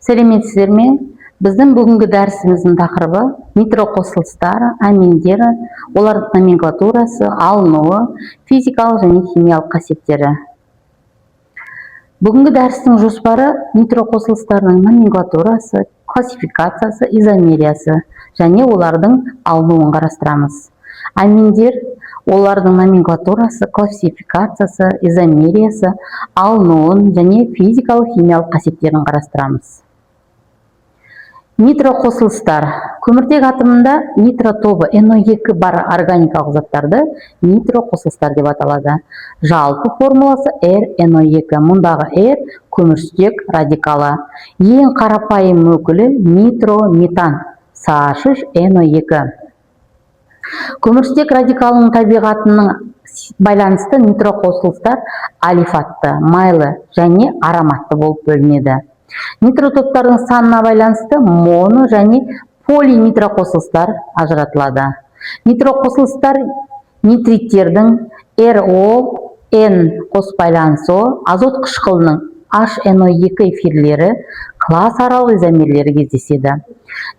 Сәлеметсіздер ме? Біздің бүгінгі дәрісіміздің тақырыбы нитроқосылыстар, аминдер, олардың номенклатурасы, алынуы, физикалық және химиялық қасиеттері. Бүгінгі дәрістің жоспары нитроқосылыстардың номенклатурасы, классификациясы, изомериясы және олардың алынуын қарастырамыз. Аминдер, олардың номенклатурасы, классификациясы, изомериясы, алынуын және физикалық химиялық қасиеттерін қарастырамыз. Нитроқосылыстар. Көміртек атомында нитро тобы NO2 бар органикалық заттарды нитроқосылыстар деп аталады. Жалпы формуласы RNO2. Мұндағы R көмірсутек радикалы. Ең қарапайым өкілі нитрометан CH3NO2. Көмірсутек радикалының табиғатының байланысты нитроқосылыстар алифатты, майлы және ароматты болып бөлінеді. Нитротоптардың санына байланысты моно және полинитроқосылыстар ажыратылады. Нитроқосылыстар нитриттердің RO-N қосбайланысы, азот қышқылының HNO2 эфирлері, класс аралық изомерлері кездеседі.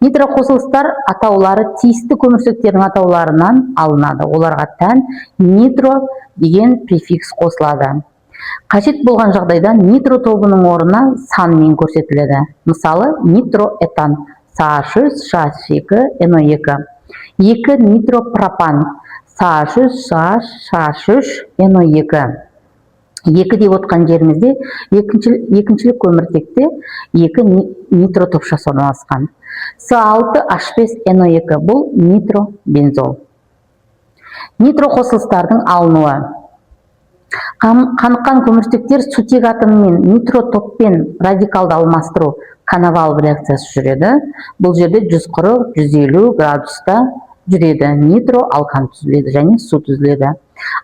Нитроқосылыстар атаулары тиісті көмірсутектердің атауларынан алынады. Оларға тән нитро деген префикс қосылады. Қажет болған жағдайда нитро тобының орнына санмен көрсетіледі. Мысалы, нитроэтан CH3CH2NO2, 2 нитропропан CH3CH3NO2. 2 деп отқан жерімізде екіншілік көміртекте 2 нитро топшасы орналасқан. С6H5NO2 бұл нитробензол. Нитроқосылыстардың алынуы. Қаныққан көміртектер сутек атомымен нитротоппен радикалды алмастыру Коновалов реакциясы жүреді. Бұл жерде 140-150 градуста жүреді. Нитро алкан түзіледі және су түзіледі.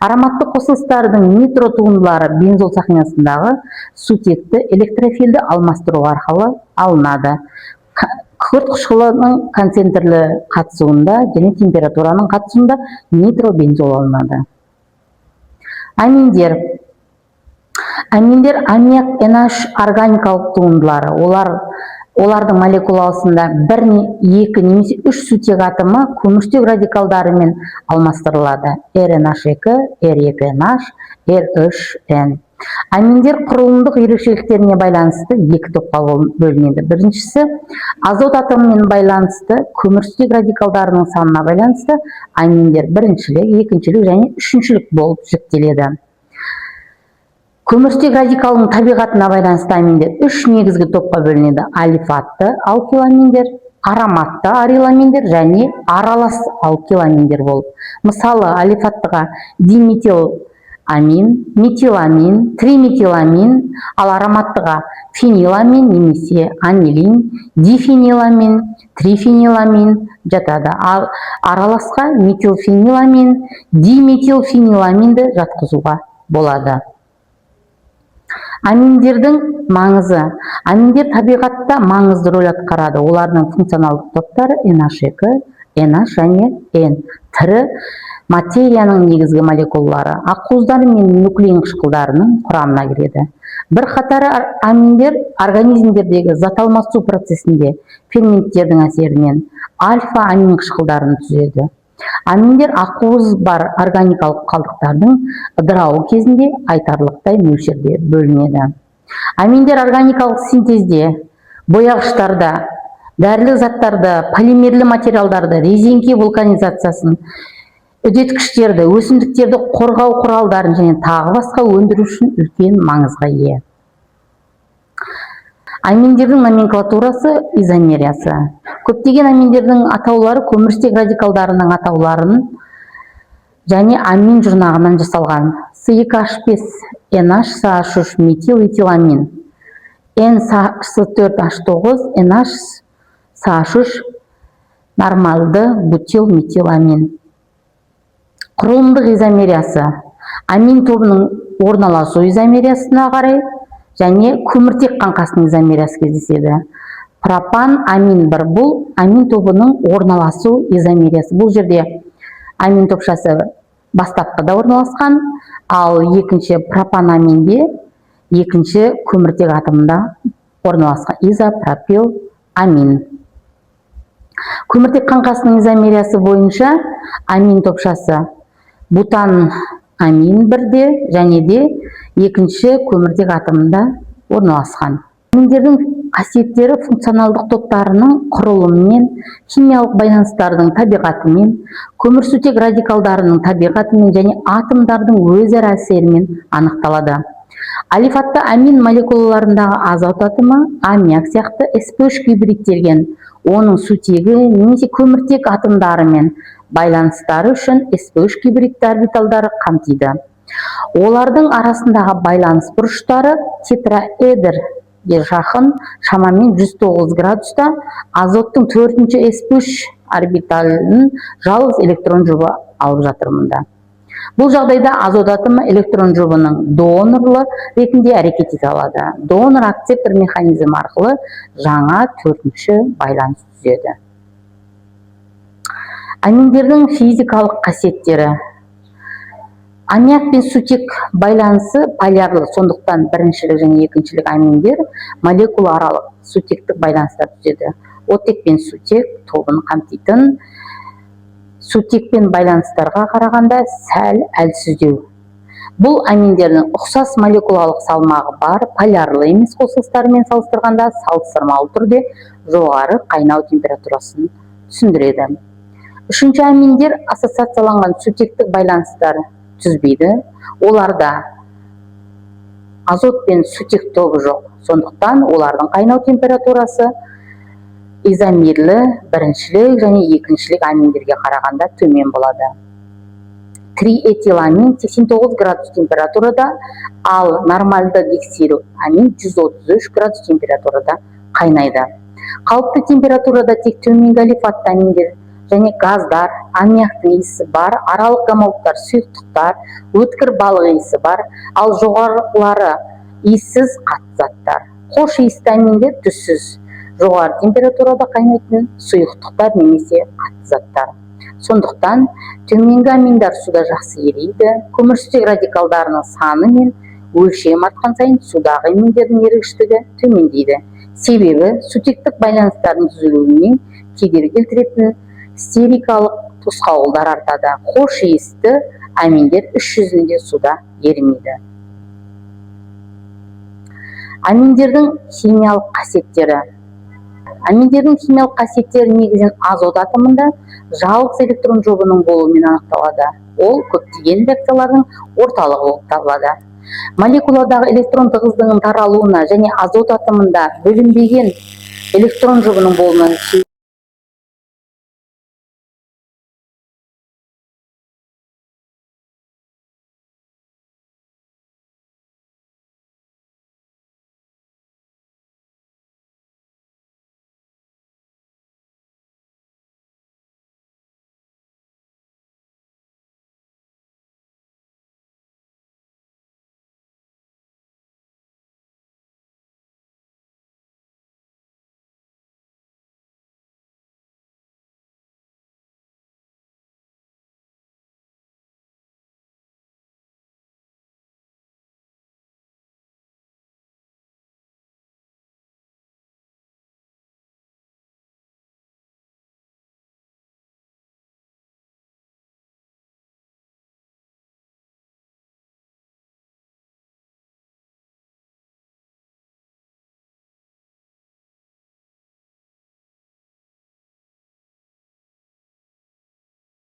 Ароматты қосылыстардың нитро туындылары бензол сақинасындағы сутекті электрофилді алмастыру арқылы алынады. Күкірт қышқылының концентрлі қатысуында және температураның қатысуында нитробензол алынады. Аминдер. Аминдер аммиак NH органикалық туындылары. Олардың молекуласында 1, 2 немесе 3 сутек атомы көмірсутек радикалдарымен алмастырылады. RNH2, R2NH, R3N. Аминдер құрылымдық ерекшеліктеріне байланысты 2 топқа бөлінеді. Біріншісі, азот атомымен байланысты көмірсутек радикалдарының санына байланысты аминдер біріншілік, екіншілік және үшіншілік болып жіктеледі. Көмірсутек радикалының табиғатына байланысты аминдер 3 негізгі топқа бөлінеді. Алифатты алкиламиндер, ароматты ариламиндер және аралас алкиламиндер болып. Мысалы, алифаттыға диметиламин, метиламин, триметиламин, ал ароматтыға фениламин немесе анилин, дифениламин, трифениламин жатады. Ал араласқа метилфениламин, диметилфениламинді жатқызуға болады. Аминдердің маңызы. Аминдер табиғатта маңызды рөл атқарады. Олардың функционалдық топтары NH2, NH және N. Тірі материяның негізгі молекулалары ақуыздар мен нуклеин қышқылдарының құрамына кіреді. Бірқатары аминдер организмдердегі зат алмасу процесінде ферменттердің әсерінен альфа-амин қышқылдарын түзеді. Аминдер ақуыз бар органикалық қалдықтардың ыдырауы кезінде айтарлықтай мөлшерде бөлінеді. Аминдер органикалық синтезде, бояғыштарда, дәрілік заттарды, полимерлі материалдарды, резеңке вулканизациясын, үдеткіштерді, өсімдіктерді қорғау құралдарын және тағы басқа өндіру үшін үлкен маңызға ие. Аминдердің номенклатурасы, изомериясы. Көптеген аминдердің атаулары көмірсутек радикалдарының атауларын және амин жұрнағынан жасалған. C2H5NH CH3 метилэтиламин, N4H9 NH CH3 нормалды бутил метиламин. Құрылымдық изомериясы. Амин тобының орналасу изомериясына қарай және көміртек қаңқасының изомериясы кездеседі. Пропан амин 1 бұл амин тобының орналасу изомериясы. Бұл жерде амин топшасы бастапқыда орналасқан, ал екінші пропан аминде екінші көміртек атомында орналасқан изопропил амин. Көміртек қаңқасының изомериясы бойынша амин топшасы бутан амин бірде және де екінші көміртек атомында орналасқан. Аминдердің қасиеттері функционалдық топтарының құрылымымен, химиялық байланыстардың табиғатымен, көмірсутек радикалдарының табиғатымен және атомдардың өзара әсерімен анықталады. Алифатты амин молекулаларындағы азот атомы аммиак сияқты sp3 гибридтелген, оның сутегі немесе көміртек атомдарымен байланыстары үшін sp3 гибридті орбитальдары қамтиды. Олардың арасындағы байланыс бұрыштары тетраэдерге жақын, шамамен 109 градуста, азоттың 4-ші sp3 орбиталін жалғыз электрон жұбы алып жатыр мұнда. Бұл жағдайда азот атомы электрон жұбының донорлы ретінде әрекет ете алады. Донор акцептор механизм арқылы жаңа 4-ші байланыс түзеді. Аминдердің физикалық қасиеттері. Аммиак пен сутек байланысы полярлы, сондықтан біріншілік және екіншілік аминдер молекулааралық сутектік байланыстар түзеді. Оттек пен сутек тобын қамтитын сутекпен байланыстарға қарағанда сәл әлсіздеу. Бұл аминдердің ұқсас молекулалық салмағы бар полярлы емес қосылыстарымен салыстырғанда салыстырмалы түрде жоғары қайнау температурасын түсіндіреді. Үшінші аминдер ассоциацияланған сутектік байланыстар түзбейді. Оларда азот пен сутек тобы жоқ, сондықтан олардың қайнау температурасы изомерлі біріншілік және екіншілік аминдерге қарағанда төмен болады. Триэтиламин 89 градус температурада, ал нормальды гексиламин 133 градус температурада қайнайды. Қалыпты температурада тек төменгі алифатты аминдер және газдар, аммиактың иісі бар, аралық гомологтар, сұйықтықтар, өткір балық иісі бар, ал жоғарылары иіссіз қатты заттар. Хош иісті аминдер түссіз, жоғары температурада қайнайтын сұйықтықтар немесе қатты заттар. Сондықтан төменгі аминдар суда жақсы ериді. Көмірсутек радикалдарының саны мен өлшем артқан сайын судағы аминдердің ерігіштігі төмендейді. Себебі сутектік байланыстардың түзілуіне кедергі келтіретін стерикалық тосқауылдар артады. Хош иісті аминдер іс жүзінде суда ерімейді. Аминдердің химиялық қасиеттері. Аминдердің химиялық қасиеттері негізінен азот атомында жалғыз электрон жұбының болуымен анықталады. Ол көптеген реакциялардың орталығы болып табылады. Молекуладағы электрон тығыздығының таралуына және азот атомында бөлінбеген электрон жұбының болуынан